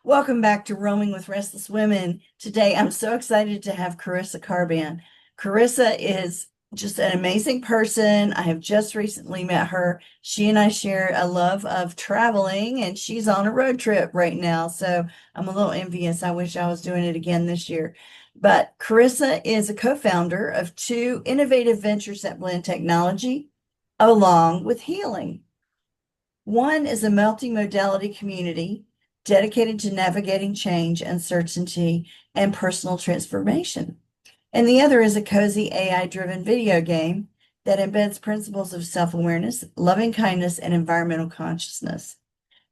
Welcome back to Roaming with Restless Women. Today, I'm so excited to have Carissa Karban. Carissa is just an amazing person. I have just recently met her. She and I share a love of traveling, and she's on a road trip right now. So I'm a little envious. I wish I was doing it again this year. But Carissa is a co-founder of two innovative ventures that blend technology along with healing. One is a multimodality community dedicated to navigating change, uncertainty, and personal transformation. And the other is a cozy AI-driven video game that embeds principles of self-awareness, loving kindness, and environmental consciousness.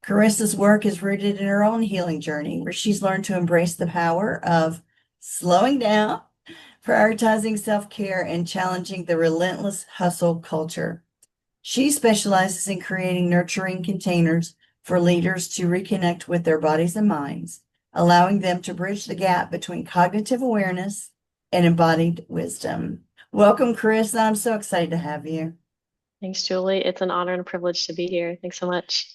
Carissa's work is rooted in her own healing journey, where she's learned to embrace the power of slowing down, prioritizing self-care, and challenging the relentless hustle culture. She specializes in creating nurturing containers for leaders to reconnect with their bodies and minds, allowing them to bridge the gap between cognitive awareness and embodied wisdom. Welcome, Carissa. I'm so excited to have you. Thanks, Julie. It's an honor and a privilege to be here. Thanks so much.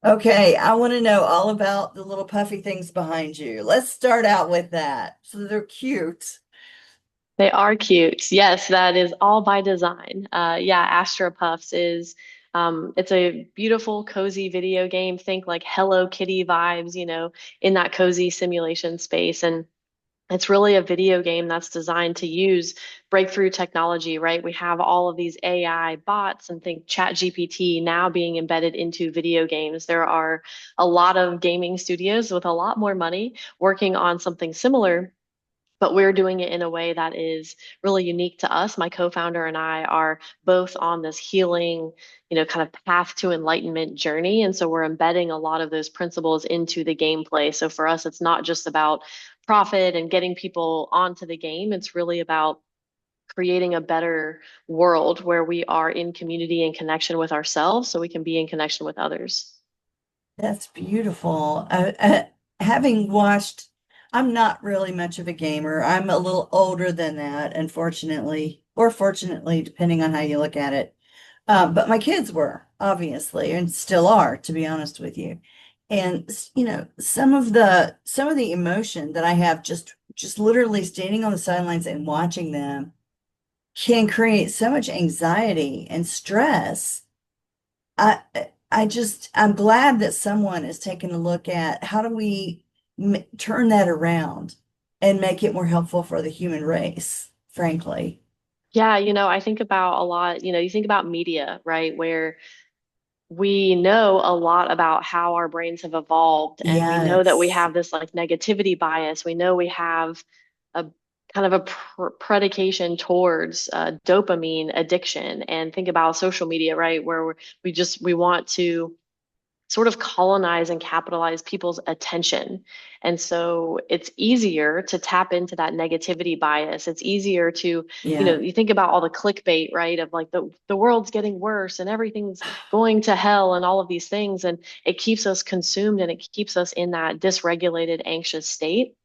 Okay, I want to know all about the little puffy things behind you. Let's start out with that. So they're cute. They are cute. Yes, that is all by design. Yeah, Astro Puffs is it's a beautiful, cozy video game. Think like Hello Kitty vibes, in that cozy simulation space. And it's really a video game that's designed to use breakthrough technology, right? We have all of these AI bots and think Chat GPT now being embedded into video games. There are a lot of gaming studios with a lot more money working on something similar, but we're doing it in a way that is really unique to us. My co-founder and I are both on this healing, kind of path to enlightenment journey. And so we're embedding a lot of those principles into the gameplay. So for us, it's not just about profit and getting people onto the game. It's really about creating a better world where we are in community and connection with ourselves so we can be in connection with others. That's beautiful. Having watched, I'm not really much of a gamer. I'm a little older than that, unfortunately, or fortunately, depending on how you look at it. But my kids were, obviously, and still are, to be honest with you. And some of the emotion that I have just literally standing on the sidelines and watching them can create so much anxiety and stress. I I'm glad that someone is taking a look at how do we turn that around and make it more helpful for the human race, frankly. Yeah, I think about a lot, you think about media, right? Where we know a lot about how our brains have evolved, and we know that we Yes. have this like negativity bias. We know we have a kind of a predication towards dopamine addiction. And think about social media, right? Where we want to sort of colonize and capitalize people's attention. And so it's easier to tap into that negativity bias. It's easier to, Yeah. you think about all the clickbait, right? Of like the world's getting worse and everything's going to hell and all of these things. And it keeps us consumed and it keeps us in that dysregulated, anxious state.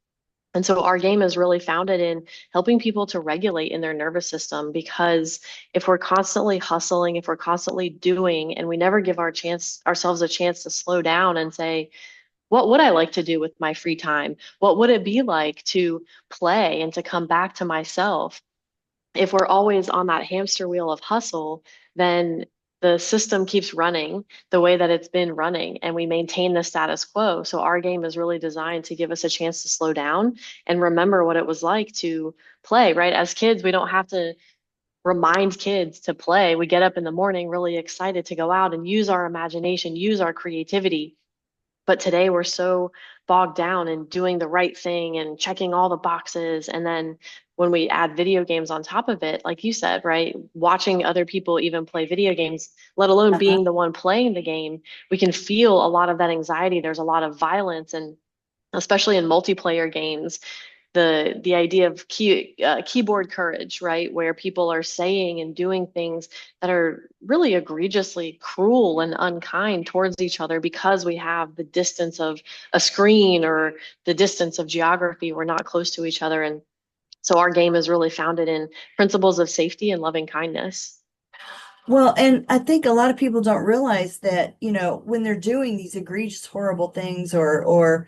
And so our game is really founded in helping people to regulate in their nervous system, because if we're constantly hustling, if we're constantly doing, and we never give ourselves a chance to slow down and say, what would I like to do with my free time? What would it be like to play and to come back to myself? If we're always on that hamster wheel of hustle, then the system keeps running the way that it's been running and we maintain the status quo. So our game is really designed to give us a chance to slow down and remember what it was like to play, right? As kids, we don't have to remind kids to play. We get up in the morning really excited to go out and use our imagination, use our creativity. But today we're so bogged down in doing the right thing and checking all the boxes. And then when we add video games on top of it, like you said, right, watching other people even play video games, let alone Uh-huh. being the one playing the game, we can feel a lot of that anxiety. There's a lot of violence, and especially in multiplayer games, the idea of keyboard courage, right, where people are saying and doing things that are really egregiously cruel and unkind towards each other because we have the distance of a screen or the distance of geography. We're not close to each other, and so our game is really founded in principles of safety and loving kindness. Well, and I think a lot of people don't realize that, when they're doing these egregious, horrible things or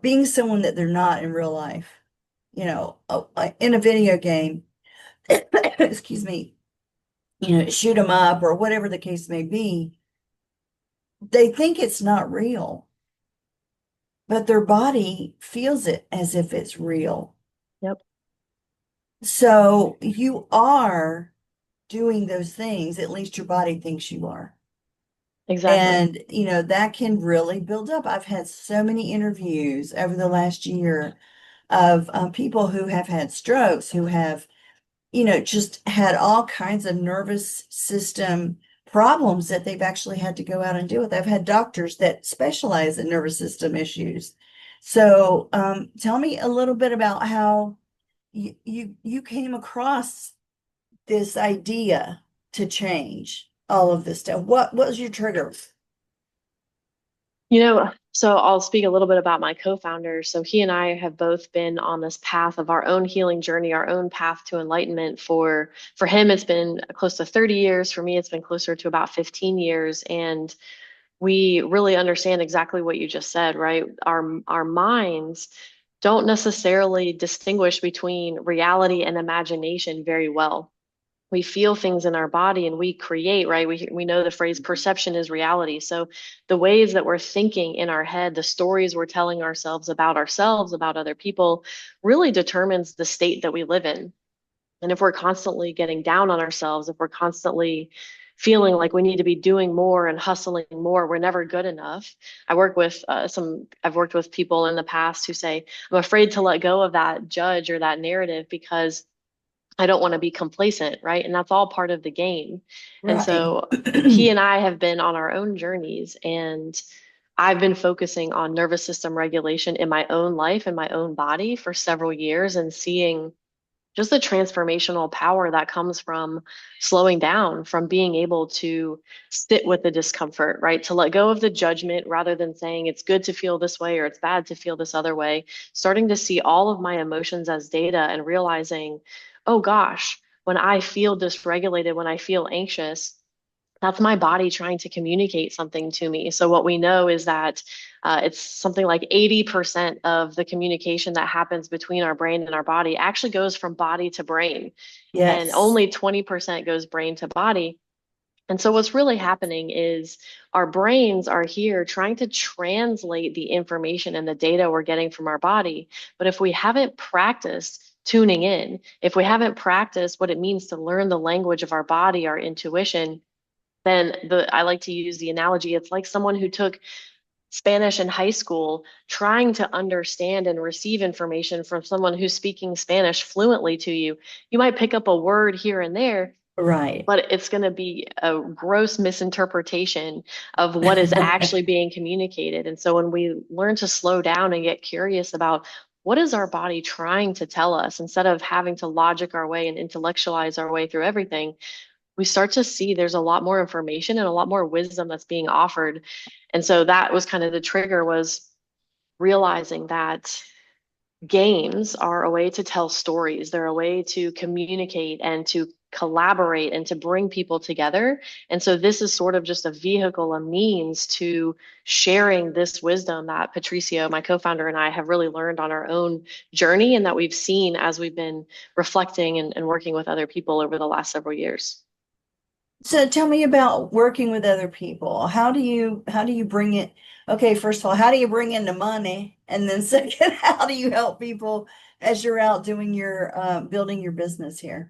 being someone that they're not in real life, in a video game, excuse me, shoot them up or whatever the case may be, they think it's not real, but their body feels it as if it's real. Yep, So you are doing those things, at least your body thinks you are. exactly. And, that can really build up. I've had so many interviews over the last year of people who have had strokes, who have, just had all kinds of nervous system problems that they've actually had to go out and deal with. I've had doctors that specialize in nervous system issues. So, tell me a little bit about how you came across this idea to change all of this stuff. What was your trigger? So I'll speak a little bit about my co-founder. So he and I have both been on this path of our own healing journey, our own path to enlightenment. For him, it's been close to 30 years. For me, it's been closer to about 15 years. And we really understand exactly what you just said, right? Our minds don't necessarily distinguish between reality and imagination very well. We feel things in our body and we create, right? We know the phrase perception is reality. So the ways that we're thinking in our head, the stories we're telling ourselves, about other people, really determines the state that we live in. And if we're constantly getting down on ourselves, if we're constantly feeling like we need to be doing more and hustling more, we're never good enough. I've worked with people in the past who say, I'm afraid to let go of that judge or that narrative because I don't want to be complacent, right? And that's all part of the game. And Right. so he and I have been on our own journeys, and I've been focusing on nervous system regulation in my own life and my own body for several years and seeing just the transformational power that comes from slowing down, from being able to sit with the discomfort, right? To let go of the judgment rather than saying it's good to feel this way or it's bad to feel this other way, starting to see all of my emotions as data and realizing, oh gosh, when I feel dysregulated, when I feel anxious, that's my body trying to communicate something to me. So what we know is that it's something like 80% of the communication that happens between our brain and our body actually goes from body to brain, and Yes. only 20% goes brain to body. And so what's really happening is our brains are here trying to translate the information and the data we're getting from our body. But if we haven't practiced tuning in, if we haven't practiced what it means to learn the language of our body, our intuition, then I like to use the analogy, it's like someone who took Spanish in high school trying to understand and receive information from someone who's speaking Spanish fluently to you. You might pick up a word here and there, Right. but it's going to be a gross misinterpretation of what is actually being communicated. And so when we learn to slow down and get curious about what is our body trying to tell us, instead of having to logic our way and intellectualize our way through everything, we start to see there's a lot more information and a lot more wisdom that's being offered. And so that was kind of the trigger, was realizing that games are a way to tell stories. They're a way to communicate and to collaborate and to bring people together. And so this is sort of just a vehicle, a means to sharing this wisdom that Patricio, my co-founder, and I have really learned on our own journey, and that we've seen as we've been reflecting and working with other people over the last several years. So tell me about working with other people. How do you bring it? Okay, first of all, how do you bring in the money? And then second, how do you help people as you're out doing your building your business here?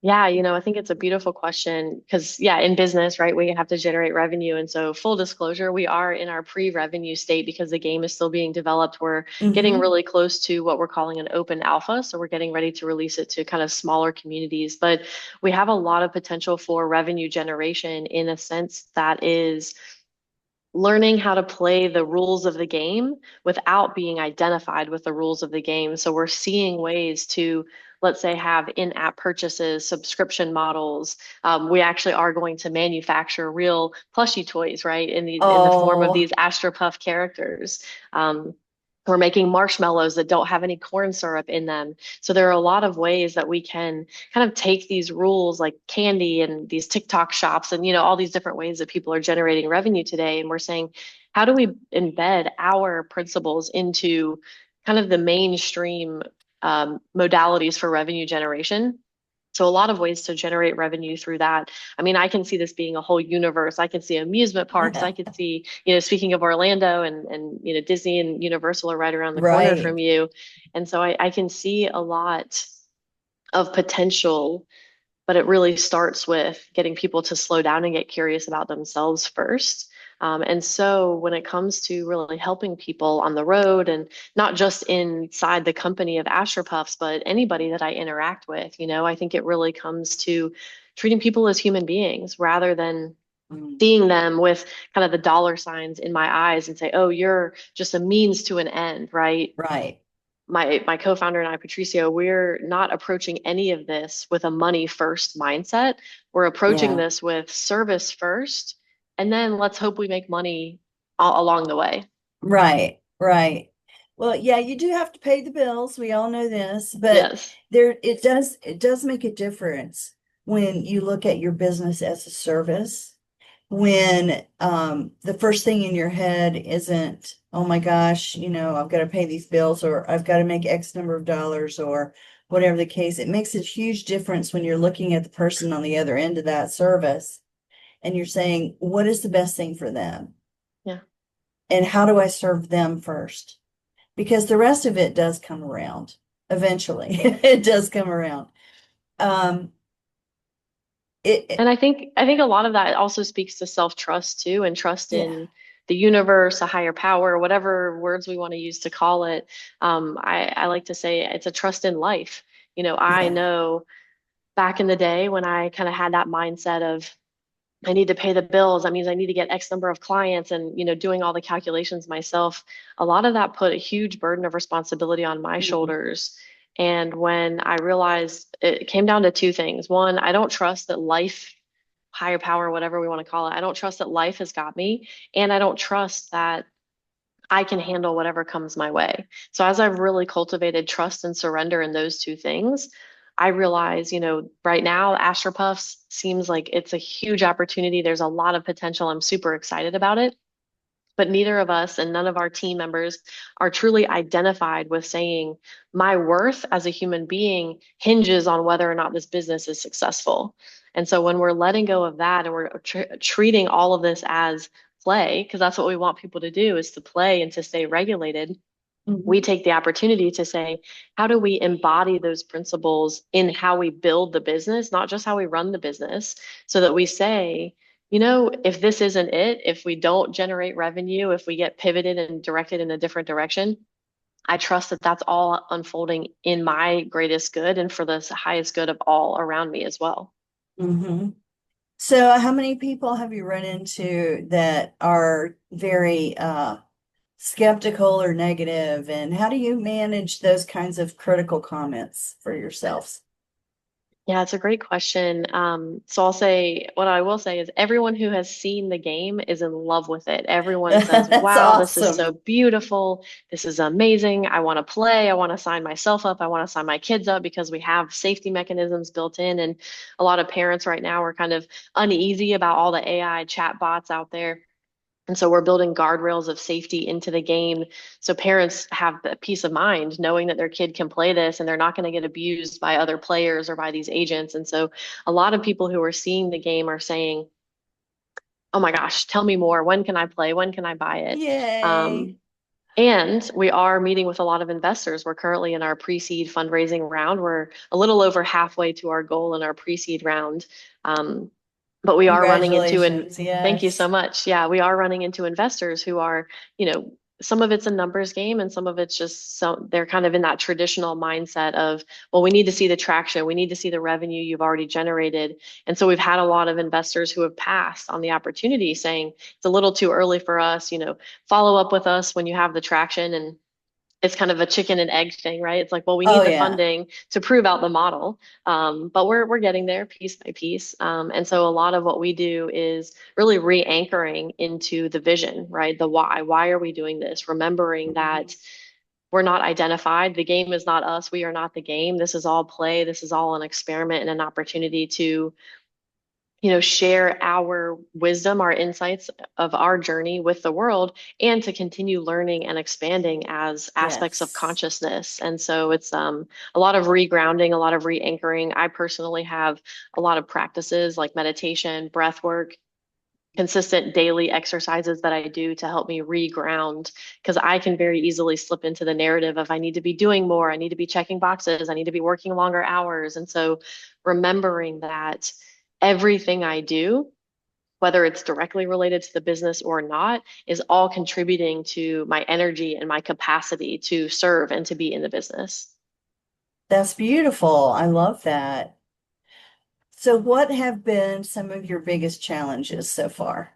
Yeah, I think it's a beautiful question because, yeah, in business, right, we have to generate revenue. And so, full disclosure, we are in our pre-revenue state because the game is still being developed. We're getting Hmm. really close to what we're calling an open alpha. So, we're getting ready to release it to kind of smaller communities. But we have a lot of potential for revenue generation in a sense that is learning how to play the rules of the game without being identified with the rules of the game. So we're seeing ways to, let's say, have in-app purchases, subscription models. We actually are going to manufacture real plushie toys, right, in the form of Oh, these Astro Puff characters. We're making marshmallows that don't have any corn syrup in them. So there are a lot of ways that we can kind of take these rules like candy and these TikTok shops and all these different ways that people are generating revenue today. And we're saying, how do we embed our principles into kind of the mainstream modalities for revenue generation? So a lot of ways to generate revenue through that. I mean, I can see this being a whole universe. I can see amusement parks. I could see, speaking of Orlando and Disney and Universal are right around the corner Right, from you. And so I can see a lot of potential, but it really starts with getting people to slow down and get curious about themselves first. And so when it comes to really helping people on the road and not just inside the company of Astro Puffs, but anybody that I interact with, I think it really comes to treating people as human beings rather than mm, seeing them with kind of the dollar signs in my eyes and say, oh, you're just a means to an end, right? right, My co-founder and I, Patricio, we're not approaching any of this with a money first mindset. We're approaching yeah, this with service first, and then let's hope we make money along the way. right, right. Well, yeah, you do have to pay the bills. We all know this, but Yes. it does make a difference when you look at your business as a service. When the first thing in your head isn't, oh my gosh, I've got to pay these bills or I've got to make X number of dollars or whatever the case. It makes a huge difference when you're looking at the person on the other end of that service and you're saying, what is the best thing for them? Yeah. And how do I serve them first? Because the rest of it does come around eventually. It does come around. Um, And it I think a lot of that also speaks to self-trust too, and trust yeah, in the universe, a higher power, whatever words we want to use to call it. I like to say it's a trust in life. I yeah. know back in the day when I kind of had that mindset of I need to pay the bills. That means I need to get X number of clients and, doing all the calculations myself. A lot of that put a huge burden of responsibility on my Mhm. shoulders. And when I realized it came down to two things. One, I don't trust that life, higher power, whatever we want to call it, I don't trust that life has got me. And I don't trust that I can handle whatever comes my way. So as I've really cultivated trust and surrender in those two things, I realize, right now, Astro Puffs seems like it's a huge opportunity. There's a lot of potential. I'm super excited about it. But neither of us and none of our team members are truly identified with saying, my worth as a human being hinges on whether or not this business is successful. And so when we're letting go of that and we're treating all of this as play, because that's what we want people to do is to play and to stay regulated, we Mhm. take the opportunity to say, how do we embody those principles in how we build the business, not just how we run the business, so that we say, if this isn't it, if we don't generate revenue, if we get pivoted and directed in a different direction, I trust that that's all unfolding in my greatest good and for the highest good of all around me as well. Mhm. So, how many people have you run into that are very skeptical or negative, and how do you manage those kinds of critical comments for yourselves? Yeah, it's a great question. So I'll say, what I will say is everyone who has seen the game is in love with it. Everyone says, That's wow, this is awesome. so beautiful. This is amazing. I want to play. I want to sign myself up. I want to sign my kids up because we have safety mechanisms built in. And a lot of parents right now are kind of uneasy about all the AI chat bots out there. And so we're building guardrails of safety into the game so parents have the peace of mind knowing that their kid can play this and they're not going to get abused by other players or by these agents. And so a lot of people who are seeing the game are saying, oh my gosh, tell me more. When can I play? When can I buy it? Yay. Um, and we are meeting with a lot of investors. We're currently in our pre-seed fundraising round. We're a little over halfway to our goal in our pre-seed round. Um, but we are running into, and Congratulations. thank you so Yes. much. Yeah, we are running into investors who are, some of it's a numbers game and some of it's just so they're kind of in that traditional mindset of, well, we need to see the traction, we need to see the revenue you've already generated. And so we've had a lot of investors who have passed on the opportunity saying it's a little too early for us, follow up with us when you have the traction. And it's kind of a chicken and egg thing, right? It's like, well, we Oh, need the yeah. funding to prove out the model, but we're getting there piece by piece. And so a lot of what we do is really re-anchoring into the vision, right? The why. Why are we doing this? Remembering Mhm. that we're not identified. The game is not us. We are not the game. This is all play. This is all an experiment and an opportunity to share our wisdom, our insights of our journey with the world, and to continue learning and expanding as aspects of Yes. consciousness. And so it's a lot of regrounding, a lot of re-anchoring. I personally have a lot of practices like meditation, breath work, consistent daily exercises that I do to help me reground because I can very easily slip into the narrative of I need to be doing more, I need to be checking boxes, I need to be working longer hours. And so remembering that everything I do, whether it's directly related to the business or not, is all contributing to my energy and my capacity to serve and to be in the business. That's beautiful. I love that. So, what have been some of your biggest challenges so far?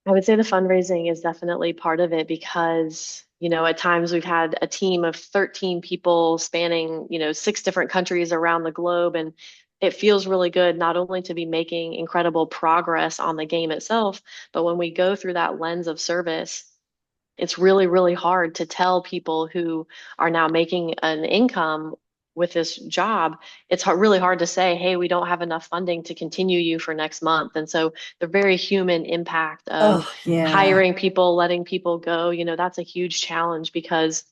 I would say the fundraising is definitely part of it because, at times we've had a team of 13 people spanning, six different countries around the globe. And it feels really good not only to be making incredible progress on the game itself, but when we go through that lens of service, it's really, really hard to tell people who are now making an income with this job. It's really hard to say, hey, we don't have enough funding to continue you for next month. And so the very human impact of Oh, yeah. hiring people, letting people go, that's a huge challenge because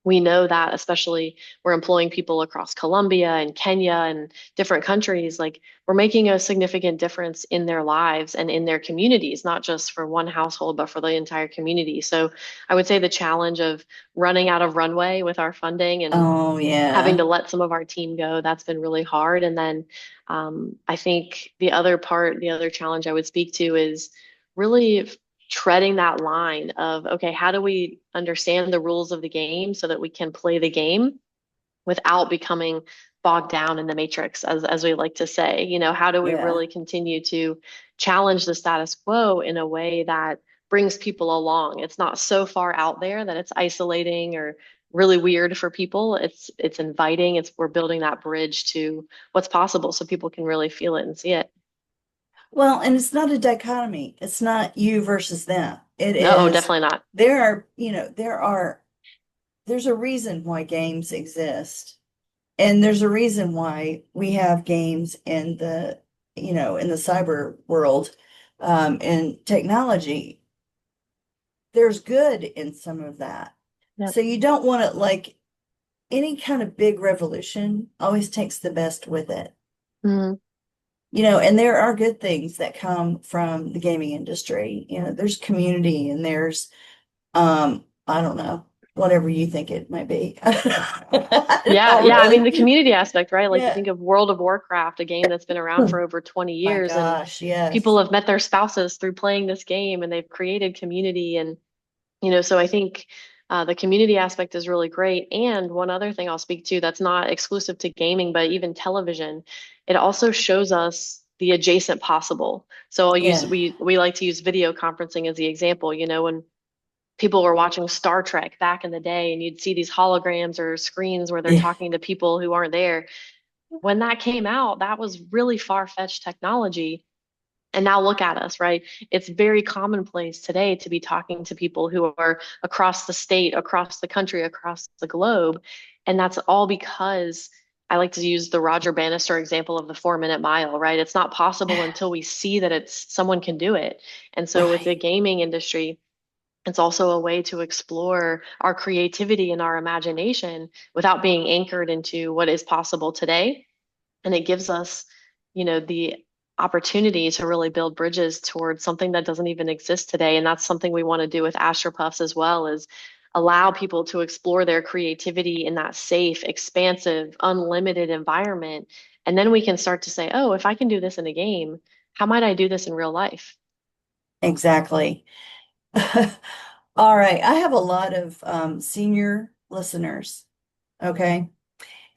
we know that especially we're employing people across Colombia and Kenya and different countries, like we're making a significant difference in their lives and in their communities, not just for one household, but for the entire community. So I would say the challenge of running out of runway with our funding and Oh, having yeah. to let some of our team go, that's been really hard. And then I think the other part, the other challenge I would speak to is really treading that line of, okay, how do we understand the rules of the game so that we can play the game without becoming bogged down in the matrix, as we like to say? How do we Yeah. really continue to challenge the status quo in a way that brings people along? It's not so far out there that it's isolating or really weird for people. It's inviting. We're building that bridge to what's possible so people can really feel it and see it. Well, and it's not a dichotomy. It's not you versus them. It No, is, definitely not. there's a reason why games exist. And there's a reason why we have games in the cyber world, and technology. There's good in some of that. Yep. So you don't want to like any kind of big revolution always takes the best with it. Mhm. And there are good things that come from the gaming industry. There's community and there's, I don't know, whatever you think it might be. I Yeah, don't yeah. I mean, really. the community aspect, right? Like you Yeah. think of World of Warcraft, a game that's been around for over 20 My years, and gosh, yes. people have met their spouses through playing this game, and they've created community. And, so I think the community aspect is really great. And one other thing I'll speak to that's not exclusive to gaming, but even television, it also shows us the adjacent possible. So Yeah. we like to use video conferencing as the example, when people were watching Star Trek back in the day and you'd see these holograms or screens where they're Yeah. talking to people who aren't there. When that came out, that was really far-fetched technology. And now look at us, right? It's very commonplace today to be talking to people who are across the state, across the country, across the globe. And that's all because I like to use the Roger Bannister example of the 4 minute mile, right? It's not possible until we see that it's someone can do it. And so with the Right. gaming industry, it's also a way to explore our creativity and our imagination without being anchored into what is possible today. And it gives us, the opportunity to really build bridges towards something that doesn't even exist today. And that's something we want to do with Astro Puffs as well, is allow people to explore their creativity in that safe, expansive, unlimited environment. And then we can start to say, oh, if I can do this in a game, how might I do this in real life? Exactly. All right. I have a lot of senior listeners. Okay.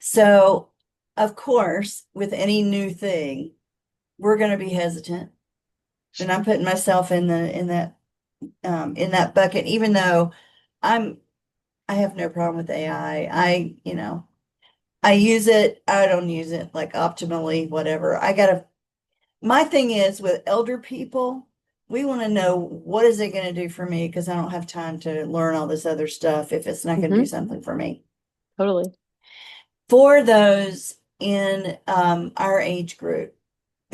So, of course, with any new thing, we're going to be hesitant. And I'm putting myself in that bucket, even though I'm I have no problem with AI. I use it, I don't use it like optimally, whatever. My thing is with elder people, we want to know what is it going to do for me because I don't have time to learn all this other stuff if it's not going to do Hmm. something for me. Totally. For those in our age group,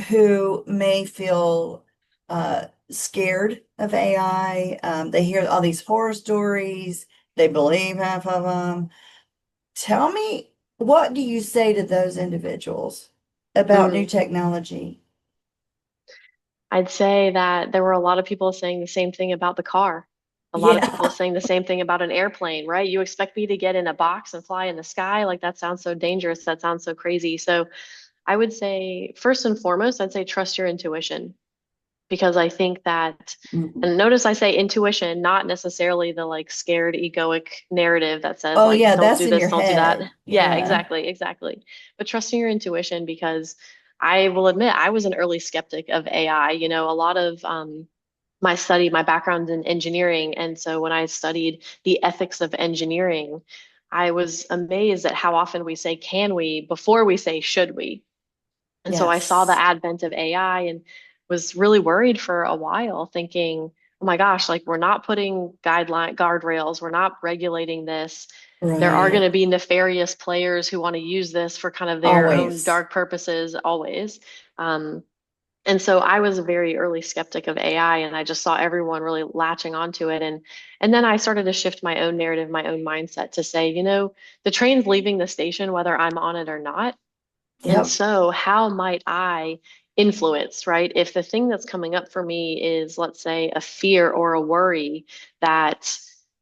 who may feel scared of AI. They hear all these horror stories, they believe half of them. Tell me, what do you say to those individuals about new Mm. technology? I'd say that there were a lot of people saying the same thing about the car. A lot of people Yeah, saying the same thing about an airplane, right? You expect me to get in a box and fly in the sky? Like that sounds so dangerous. That sounds so crazy. So I would say, first and foremost, I'd say trust your intuition because I think that, Mhm. and notice I say intuition, not necessarily the like scared egoic narrative that says Oh, like, yeah, don't that's do in this, your don't do that. head. Yeah, Yeah, exactly, exactly. But trusting your intuition because I will admit I was an early skeptic of AI. You know, a lot of my background in engineering. And so when I studied the ethics of engineering, I was amazed at how often we say, can we, before we say, should we? And so I saw the yes, advent of AI and was really worried for a while, thinking, oh my gosh, like we're not putting guardrails, we're not regulating this. There are going right. to be nefarious players who want to use this for kind of their own Always. dark purposes always. Um, and so I was a very early skeptic of AI and I just saw everyone really latching onto it. And then I started to shift my own narrative, my own mindset to say, you know, the train's leaving the station whether I'm on it or not. And Yep, so, how might I influence, right? If the thing that's coming up for me is, let's say, a fear or a worry that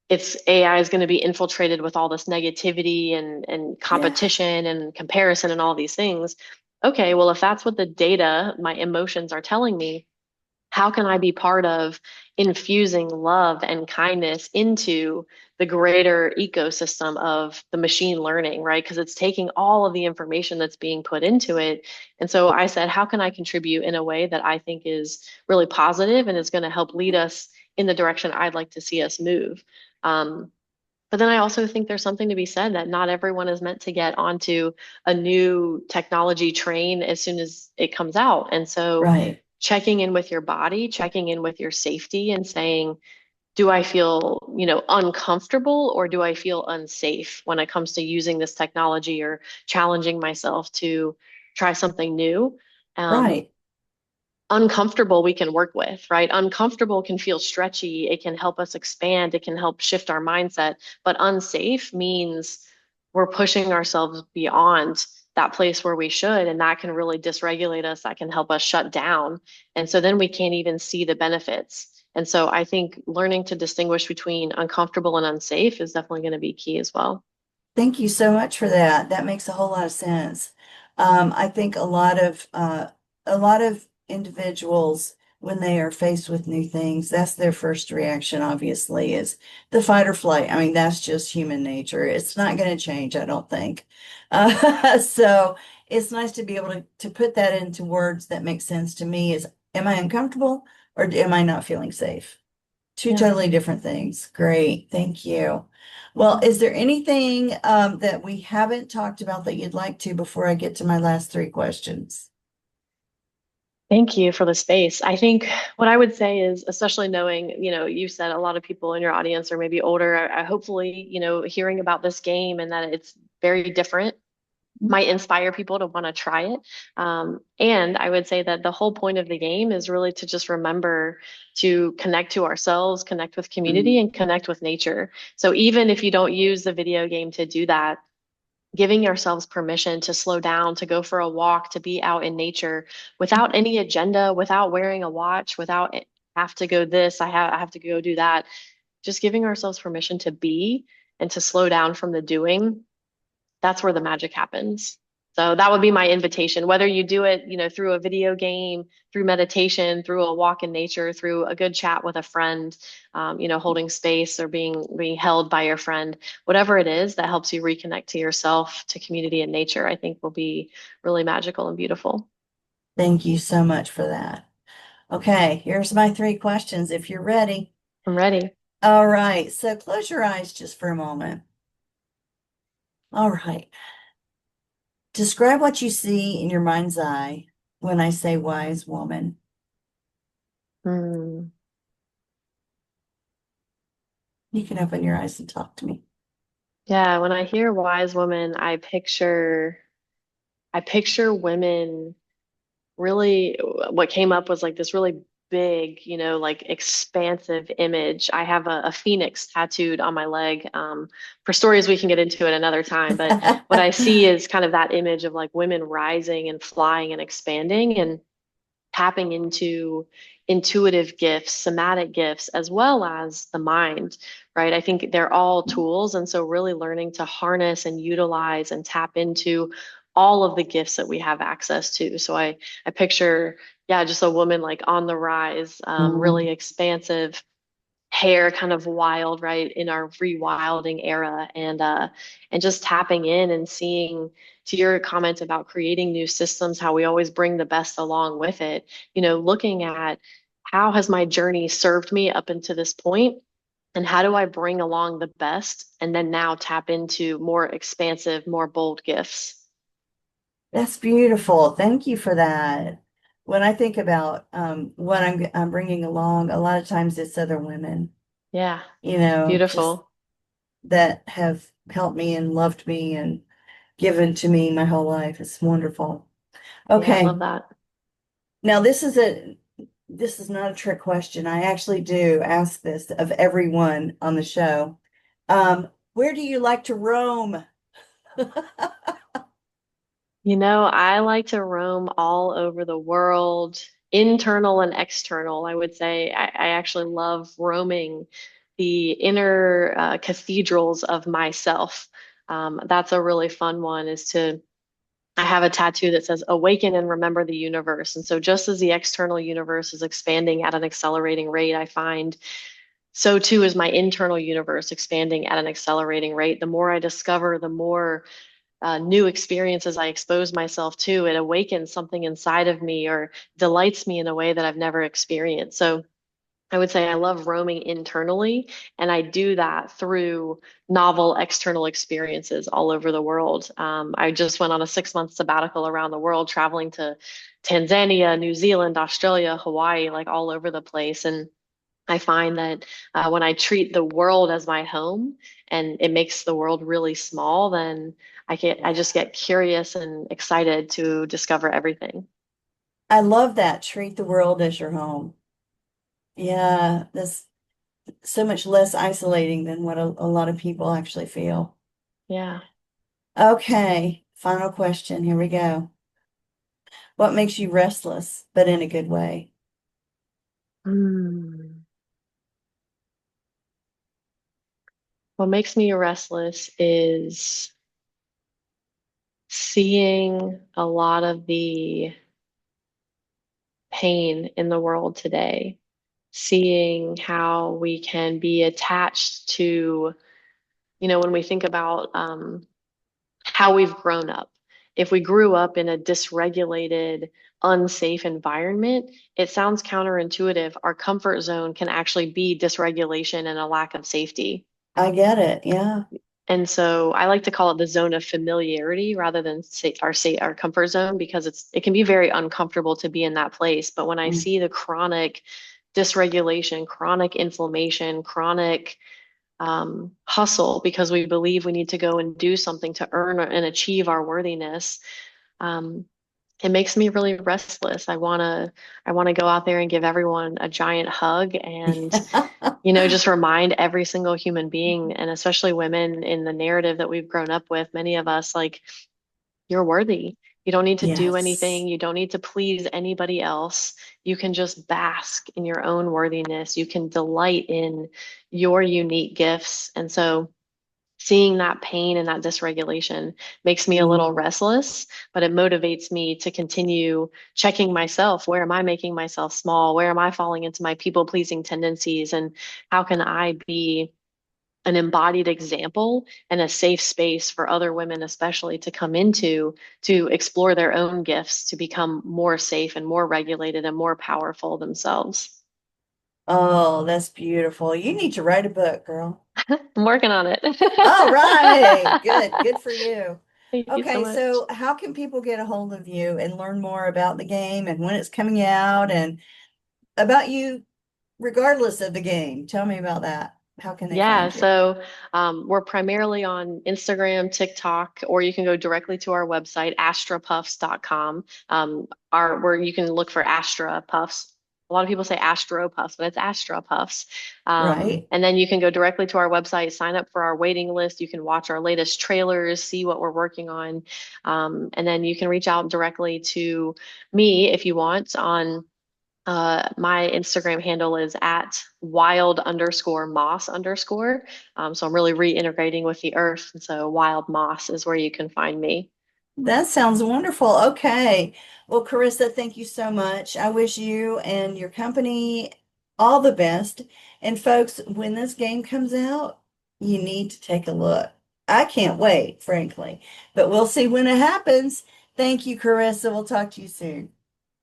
it's AI is going to be infiltrated with all this negativity and yeah, competition and comparison and all these things. Okay, well, if that's what the data, my emotions are telling me, how can I be part of infusing love and kindness into the greater ecosystem of the machine learning, right? Because it's taking all of the information that's being put into it. And so I said, how can I contribute in a way that I think is really positive and is going to help lead us in the direction I'd like to see us move? Um, but then I also think there's something to be said that not everyone is meant to get onto a new technology train as soon as it comes out. And so right, checking in with your body, checking in with your safety and saying, do I feel, you know, uncomfortable or do I feel unsafe when it comes to using this technology or challenging myself to try something new? Um, right. Uncomfortable we can work with, right? Uncomfortable can feel stretchy. It can help us expand. It can help shift our mindset. But unsafe means we're pushing ourselves beyond that place where we should. And that can really dysregulate us. That can help us shut down. And so then we can't even see the benefits. And so I think learning to distinguish between uncomfortable and unsafe is definitely going to be key as well. Thank you so much for that. That makes a whole lot of sense. I think a lot of individuals, when they are faced with new things, that's their first reaction, obviously, is the fight or flight. I mean, that's just human nature. It's not going to change, I don't think. So it's nice to be able to put that into words that make sense to me is, am I uncomfortable or am I not feeling safe? Two Yeah. totally different things. Great. Thank you. Well, is there anything that we haven't talked about that you'd like to before I get to my last three questions? Thank you for the space. I think what I would say is, especially knowing, you know, you said a lot of people in your audience are maybe older. I hopefully, you know, hearing about this game and that it's very different might inspire people to want to try it. And I would say that the whole point of the game is really to just remember to connect to ourselves, connect with community, Mm, and connect with nature. So even if you don't use the video game to do that, giving ourselves permission to slow down, to go for a walk, to be out in nature without any agenda, without wearing a watch, without have to go this, I have to go do that. Just giving ourselves permission to be and to slow down from the doing, that's where the magic happens. So that would be my invitation, whether you do it, you know, through a video game, through meditation, through a walk in nature, through a good chat with a friend, you know, holding space or being held by your friend, whatever it is that helps you reconnect to yourself, to community and nature, I think will be really magical and beautiful. thank you so much for that. Okay, here's my three questions if you're ready. I'm ready. All right, so close your eyes just for a moment. All right, describe what you see in your mind's eye when I say wise woman. Hmm. You can open your eyes and talk to me. Yeah, when I hear wise woman, I picture women really what came up was like this really big, like expansive image. I have a phoenix tattooed on my leg. For stories we can get into at another time, but what I see is kind of that image of like women rising and flying and expanding and tapping into intuitive gifts, somatic gifts, as well as the mind, right? I think they're all tools. And so, really learning to harness and utilize and tap into all of the gifts that we have access to. So, I picture, yeah, just a woman like on the rise, Mm. really expansive hair, kind of wild, right, in our rewilding era, and just tapping in and seeing, to your comment about creating new systems, how we always bring the best along with it, looking at how has my journey served me up until this point, and how do I bring along the best and then now tap into more expansive, more bold gifts. That's beautiful. Thank you for that. When I think about what I'm bringing along, a lot of times it's other women, Yeah, just beautiful. that have helped me and loved me and given to me my whole life. It's wonderful. Yeah, I Okay. love that. Now this is not a trick question. I actually do ask this of everyone on the show. Where do you like to roam? I like to roam all over the world, internal and external. I would say I actually love roaming the inner cathedrals of myself. That's a really fun one, I have a tattoo that says awaken and remember the universe. And so just as the external universe is expanding at an accelerating rate, I find so too is my internal universe expanding at an accelerating rate. The more I discover, the more new experiences I expose myself to, it awakens something inside of me or delights me in a way that I've never experienced. So I would say I love roaming internally, and I do that through novel external experiences all over the world. I just went on a 6 month sabbatical around the world, traveling to Tanzania, New Zealand, Australia, Hawaii, like all over the place. And I find that when I treat the world as my home and it makes the world really small, then I just get curious and excited to discover everything. I love that. Treat the world as your home. Yeah, that's so much less isolating than what a lot of people actually feel. Yeah. Okay, final question. Here we go. What makes you restless, but in a good way? Hmm. What makes me restless is seeing a lot of the pain in the world today, seeing how we can be attached to, when we think about how we've grown up. If we grew up in a dysregulated, unsafe environment, it sounds counterintuitive. Our comfort zone can actually be dysregulation and a lack of safety. I get it. Yeah. And so I like to call it the zone of familiarity rather than say our comfort zone, because it can be very uncomfortable to be in that place. But when I Mm. see the chronic dysregulation, chronic inflammation, chronic hustle because we believe we need to go and do something to earn and achieve our worthiness, um, it makes me really restless. I want to go out there and give everyone a giant hug and just remind every single human being, and especially women in the narrative that we've grown up with, many of us, like, you're worthy. You don't need to do Yes. anything. You don't need to please anybody else. You can just bask in your own worthiness. You can delight in your unique gifts. And so seeing that pain and that dysregulation makes me a little Mm. restless, but it motivates me to continue checking myself. Where am I making myself small? Where am I falling into my people pleasing tendencies? And how can I be an embodied example and a safe space for other women, especially to come into to explore their own gifts, to become more safe and more regulated and more powerful themselves? Oh, that's beautiful. You need to write a book, girl. I'm working on it. All right. Good. Good for you. Thank you so Okay, much. so how can people get a hold of you and learn more about the game and when it's coming out and about you regardless of the game? Tell me about that. How can they Yeah, find you? so we're primarily on Instagram, TikTok, or you can go directly to our website, astropuffs.com, where you can look for Astra Puffs. A lot of people say Astro Puffs, but it's Astra Puffs. Right? And then you can go directly to our website, sign up for our waiting list. You can watch our latest trailers, see what we're working on. And then you can reach out directly to me if you want on my Instagram handle is at wild underscore moss underscore. So I'm really reintegrating with the earth. And so wild moss is where you can find me. That sounds wonderful. Okay. Well, Carissa, thank you so much. I wish you and your company all the best. And folks, when this game comes out, you need to take a look. I can't wait, frankly, but we'll see when it happens. Thank you, Carissa. We'll talk to you soon.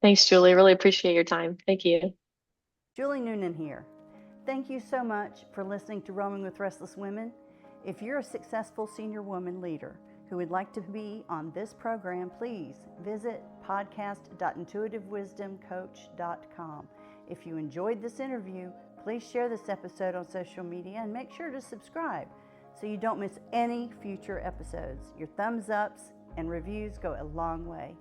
Thanks, Julie. Really appreciate your time. Thank you. Julie Noonan here. Thank you so much for listening to Roaming with Restless Women. If you're a successful senior woman leader who would like to be on this program, please visit podcast.intuitivewisdomcoach.com. If you enjoyed this interview, please share this episode on social media and make sure to subscribe so you don't miss any future episodes. Your thumbs ups and reviews go a long way.